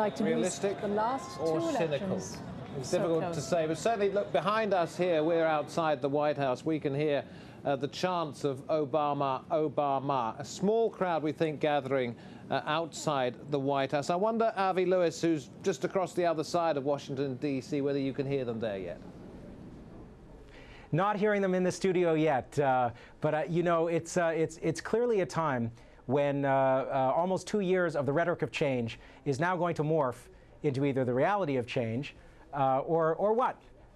Like to realistic the last or two cynical? elections. It's So difficult close. to say, but certainly look behind us here. We're outside the White House. We can hear the chants of Obama, Obama. A small crowd, we think, gathering outside the White House. I wonder, Avi Lewis, who's just across the other side of Washington, D.C., whether you can hear them there yet. Not hearing them in the studio yet, but you know, it's clearly a time when almost 2 years of the rhetoric of change is now going to morph into either the reality of change or what?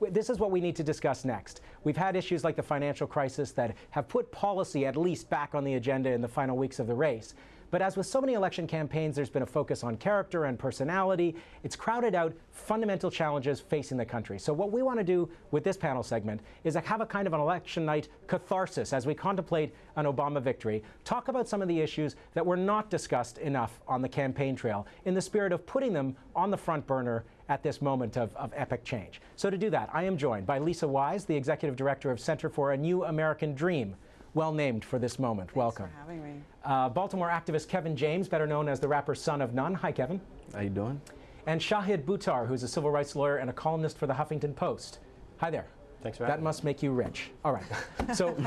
This is what we need to discuss next. We've had issues like the financial crisis that have put policy at least back on the agenda in the final weeks of the race. But as with so many election campaigns, there's been a focus on character and personality. It's crowded out fundamental challenges facing the country. So what we want to do with this panel segment is have a kind of an election night catharsis as we contemplate an Obama victory, talk about some of the issues that were not discussed enough on the campaign trail in the spirit of putting them on the front burner at this moment of epic change. So to do that, I am joined by Lisa Wise, the Executive Director of Center for a New American Dream. Well named for this moment. Thanks Welcome. for having me. Baltimore activist Kevin James, better known as the rapper Son of None. Hi, Kevin. How you doing? And Shahid Buttar, who's a civil rights lawyer and a columnist for the Huffington Post. Hi there. Thanks for having me. That must make you rich. All right. So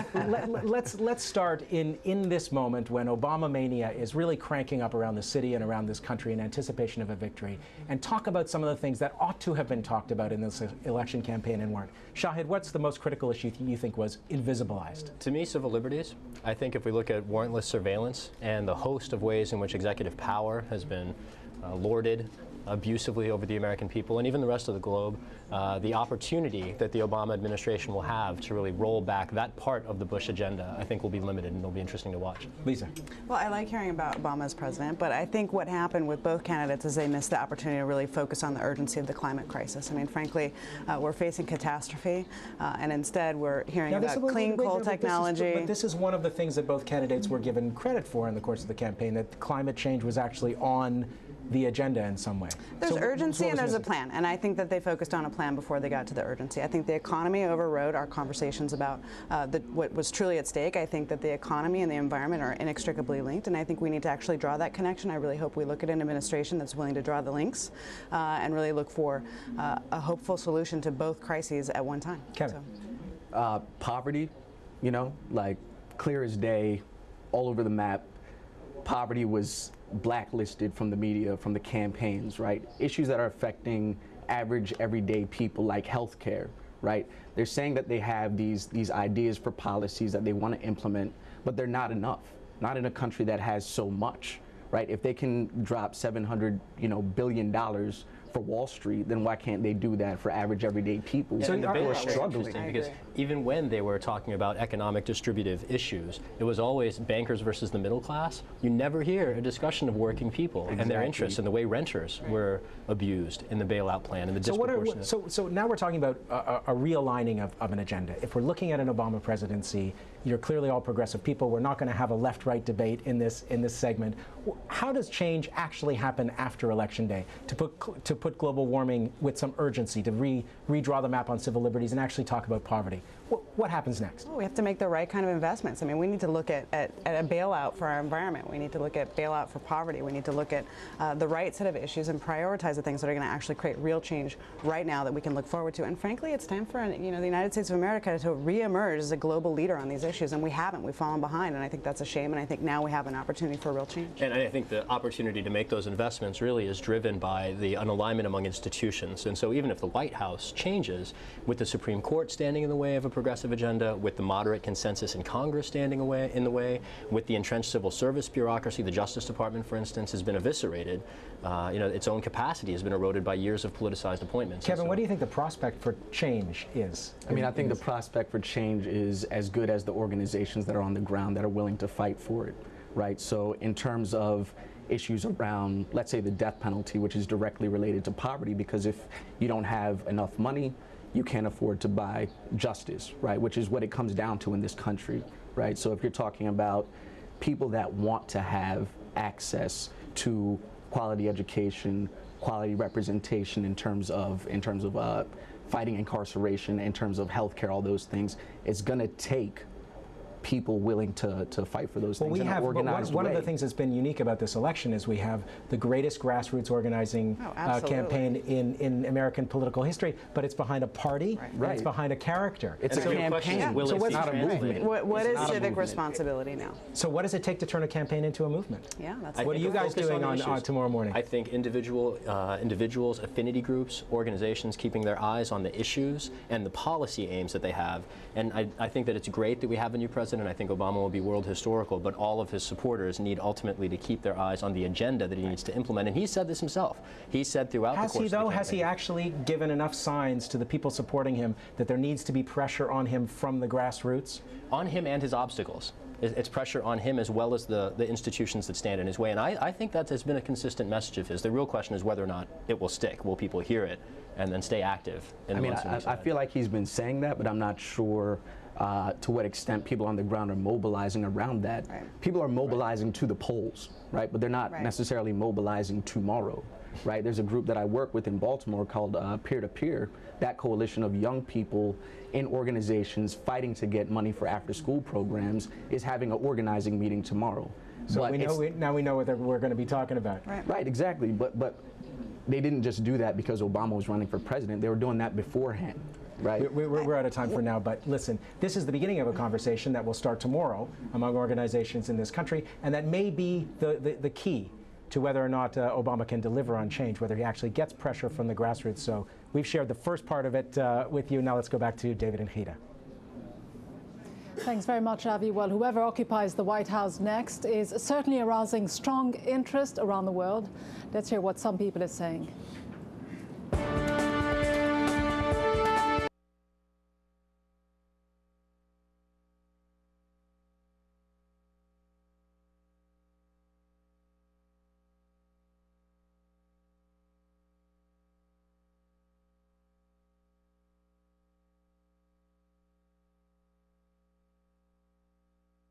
let's start in this moment when Obama mania is really cranking up around the city and around this country in anticipation of a victory, and talk about some of the things that ought to have been talked about in this election campaign and weren't. Shahid, what's the most critical issue you think was invisibilized? To me, civil liberties. I think if we look at warrantless surveillance and the host of ways in which executive power has been lorded abusively over the American people and even the rest of the globe, the opportunity that the Obama administration will have to really roll back that part of the Bush agenda, I think will be limited, and it'll be interesting to watch. Lisa. Well, I like hearing about Obama as president, but I think what happened with both candidates is they missed the opportunity to really focus on the urgency of the climate crisis. I mean, frankly, we're facing catastrophe, and instead we're hearing about clean coal technology. But this is one of the things that both candidates were given credit for in the course of the campaign, that climate change was actually on the agenda in some way. There's urgency and there's a plan, and I think that they focused on a plan before they got to the urgency. I think the economy overrode our conversations about what was truly at stake. I think that the economy and the environment are inextricably linked, and I think we need to actually draw that connection. I really hope we look at an administration that's willing to draw the links and really look for a hopeful solution to both crises at one time. Kevin. Poverty, you know, like clear as day, all over the map. Poverty was blacklisted from the media, from the campaigns, right? Issues that are affecting average, everyday people, like healthcare, right? They're saying that they have these ideas for policies that they want to implement, but they're not enough. Not in a country that has so much, right? If they can drop $700 billion for Wall Street, then why can't they do that for average, everyday people So who are struggling? Interesting because even when they were talking about economic distributive issues, it was always bankers versus the middle class. You never hear a discussion of working people and their interests and the way renters were abused in the bailout plan and the disproportionate. So now we're talking about a realigning of an agenda. If we're looking at an Obama presidency, you're clearly all progressive people. We're not going to have a left-right debate in this segment. How does change actually happen after Election Day to put global warming with some urgency, to redraw the map on civil liberties and actually talk about poverty? What happens next? Well, we have to make the right kind of investments. I mean, we need to look at a bailout for our environment. We need to look at bailout for poverty. We need to look at the right set of issues and prioritize the things that are going to actually create real change right now that we can look forward to. And frankly, it's time for the United States of America to reemerge as a global leader on these issues. And we haven't. We've fallen behind. And I think that's a shame. And I think now we have an opportunity for real change. And I think the opportunity to make those investments really is driven by an alignment among institutions. And so even if the White House changes, with the Supreme Court standing in the way of a progressive agenda, with the moderate consensus in Congress standing in the way, with the entrenched civil service bureaucracy, the Justice Department, for instance, has been eviscerated. Its own capacity has been eroded by years of politicized appointments. Kevin, what do you think the prospect for change is? I mean, I think the prospect for change is as good as the organizations that are on the ground that are willing to fight for it, right? So in terms of issues around, let's say, the death penalty, which is directly related to poverty, because if you don't have enough money, you can't afford to buy justice, right? Which is what it comes down to in this country, right? So if you're talking about people that want to have access to quality education, quality representation in terms of fighting incarceration, in terms of healthcare, all those things, it's going to take people willing to fight for those things. We in have an organized one of the way. things that's been unique about this election is we have the greatest grassroots organizing campaign in American political history, but it's behind a party, and it's behind a character. It's a campaign. Will it It's not a movement. What is civic movement. responsibility now? So what does it take to turn a campaign into a movement? Yeah, that's What are you guys doing on tomorrow morning? I think individuals, affinity groups, organizations keeping their eyes on the issues and the policy aims that they have. And I think that it's great that we have a new president. I think Obama will be world historical, but all of his supporters need ultimately to keep their eyes on the agenda that he needs to implement. And he said this himself. He said throughout the course of the campaign. Has he actually given enough signs to the people supporting him that there needs to be pressure on him from the grassroots? On him and his obstacles. It's pressure on him as well as the institutions that stand in his way. And I think that has been a consistent message of his. The real question is whether or not it will stick. Will people hear it and then stay active? I feel like he's been saying that, but I'm not sure to what extent people on the ground are mobilizing around that. People are mobilizing to the polls, right? But they're not necessarily mobilizing tomorrow, right? There's a group that I work with in Baltimore called Peer to Peer, that coalition of young people in organizations fighting to get money for after-school programs is having an organizing meeting tomorrow. So now we know what we're going to be talking about. Right, exactly. But they didn't just do that because Obama was running for president. They were doing that beforehand. Right. We're out of time for now, but listen, this is the beginning of a conversation that will start tomorrow among organizations in this country, and that may be the key to whether or not Obama can deliver on change, whether he actually gets pressure from the grassroots. So we've shared the first part of it with you. Now let's go back to David and Ghida. Thanks very much, Avi. Well, whoever occupies the White House next is certainly arousing strong interest around the world. Let's hear what some people are saying.